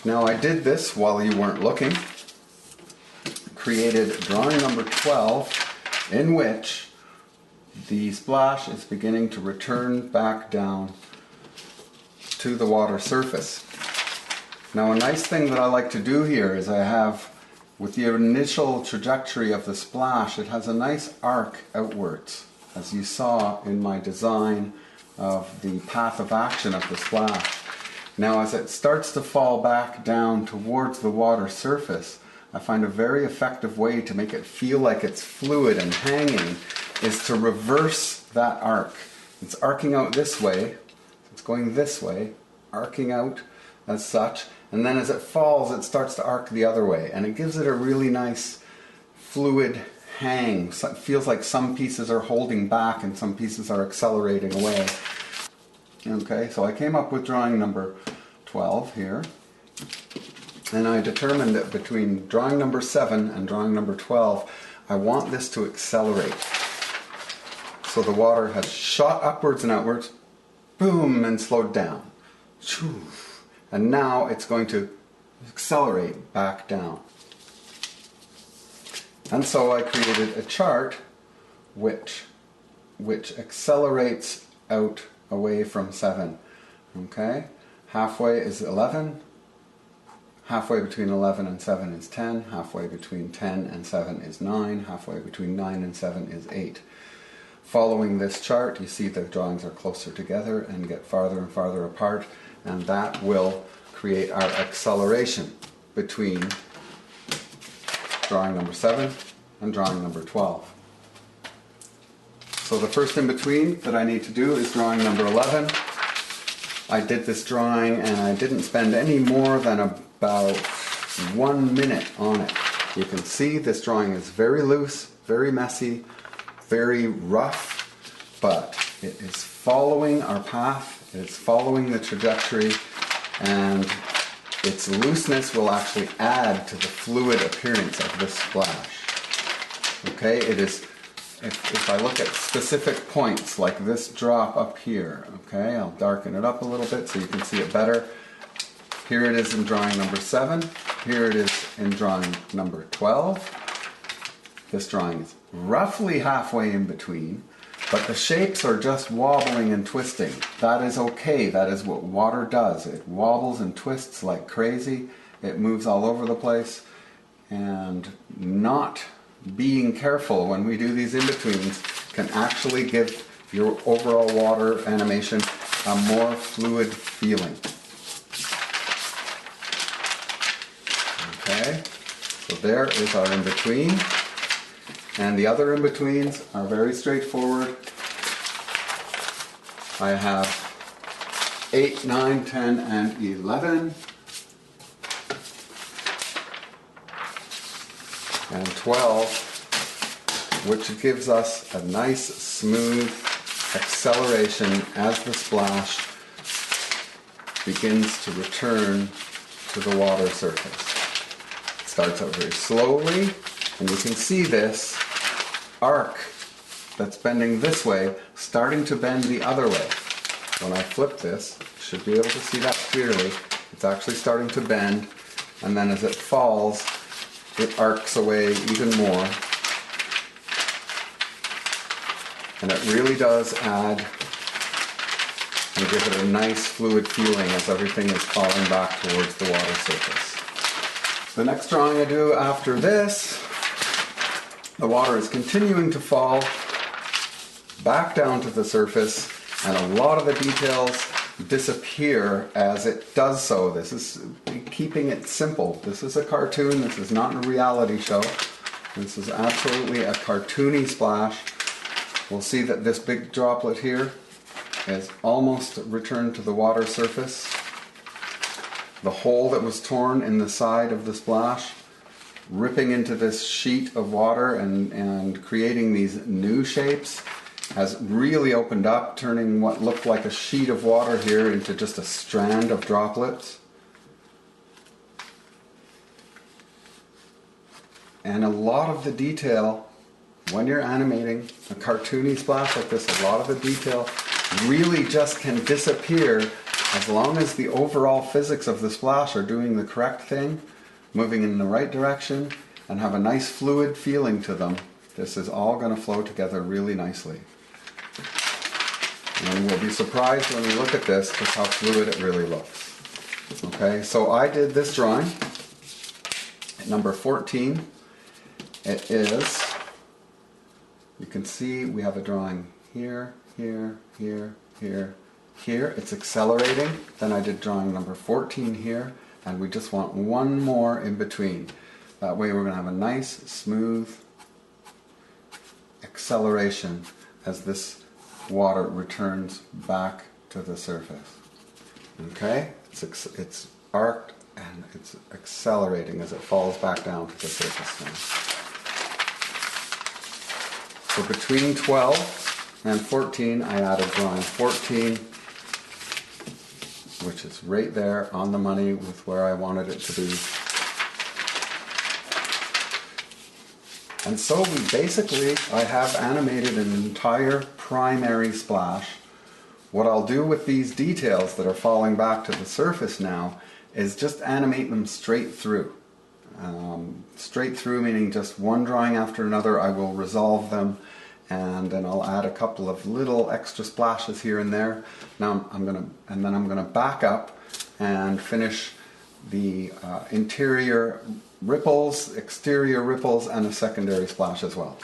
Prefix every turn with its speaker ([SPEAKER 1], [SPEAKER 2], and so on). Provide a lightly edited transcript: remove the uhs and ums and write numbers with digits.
[SPEAKER 1] Now I did this while you weren't looking. Created drawing number 12, in which the splash is beginning to return back down to the water surface. Now a nice thing that I like to do here is I have, with the initial trajectory of the splash, it has a nice arc outwards, as you saw in my design of the path of action of the splash. Now as it starts to fall back down towards the water surface, I find a very effective way to make it feel like it's fluid and hanging is to reverse that arc. It's arcing out this way, it's going this way, arcing out as such, and then as it falls it starts to arc the other way, and it gives it a really nice fluid hang. So it feels like some pieces are holding back and some pieces are accelerating away. Okay, so I came up with drawing number 12 here, and I determined that between drawing number 7 and drawing number 12 I want this to accelerate. So the water has shot upwards and outwards, boom, and slowed down. And now it's going to accelerate back down. And so I created a chart which accelerates out away from 7. Okay? Halfway is 11. Halfway between 11 and 7 is 10. Halfway between 10 and 7 is 9. Halfway between 9 and 7 is 8. Following this chart, you see the drawings are closer together and get farther and farther apart, and that will create our acceleration between drawing number 7 and drawing number 12. So the first in between that I need to do is drawing number 11. I did this drawing and I didn't spend any more than about 1 minute on it. You can see this drawing is very loose, very messy, very rough, but it is following our path, it's following the trajectory, and its looseness will actually add to the fluid appearance of this splash. Okay, it is, if I look at specific points like this drop up here, okay, I'll darken it up a little bit so you can see it better. Here it is in drawing number 7, here it is in drawing number 12. This drawing is roughly halfway in between, but the shapes are just wobbling and twisting. That is okay, that is what water does. It wobbles and twists like crazy, it moves all over the place, and not being careful when we do these in-betweens can actually give your overall water animation a more fluid feeling. Okay, so there is our in-between. And the other in-betweens are very straightforward. I have 8, 9, 10, and 11. And 12, which gives us a nice smooth acceleration as the splash begins to return to the water surface. It starts out very slowly, and you can see this arc that's bending this way starting to bend the other way. When I flip this, you should be able to see that clearly. It's actually starting to bend, and then as it falls, it arcs away even more. And it really does add and give it a nice fluid feeling as everything is falling back towards the water surface. The next drawing I do after this, the water is continuing to fall back down to the surface, and a lot of the details disappear as it does so. This is keeping it simple. This is a cartoon, this is not a reality show. This is absolutely a cartoony splash. We'll see that this big droplet here is almost returned to the water surface. The hole that was torn in the side of the splash, ripping into this sheet of water and creating these new shapes, has really opened up, turning what looked like a sheet of water here into just a strand of droplets. And a lot of the detail, when you're animating a cartoony splash like this, a lot of the detail really just can disappear As long as the overall physics of the splash are doing the correct thing, moving in the right direction, and have a nice fluid feeling to them, this is all going to flow together really nicely. And we'll be surprised when we look at this just how fluid it really looks. Okay, so I did this drawing at number 14. It is, you can see we have a drawing here, here, here, here, here. It's accelerating. Then I did drawing number 14 here, and we just want one more in between. That way we're going to have a nice, smooth acceleration as this water returns back to the surface. Okay? It's arced and it's accelerating as it falls back down to the surface now. So between 12 and 14, I added drawing 14, which is right there on the money with where I wanted it to be. And so I have animated an entire primary splash. What I'll do with these details that are falling back to the surface now is just animate them straight through. Straight through meaning just one drawing after another. I will resolve them, and then I'll add a couple of little extra splashes here and there. Now I'm gonna back up and finish the interior ripples, exterior ripples, and a secondary splash as well.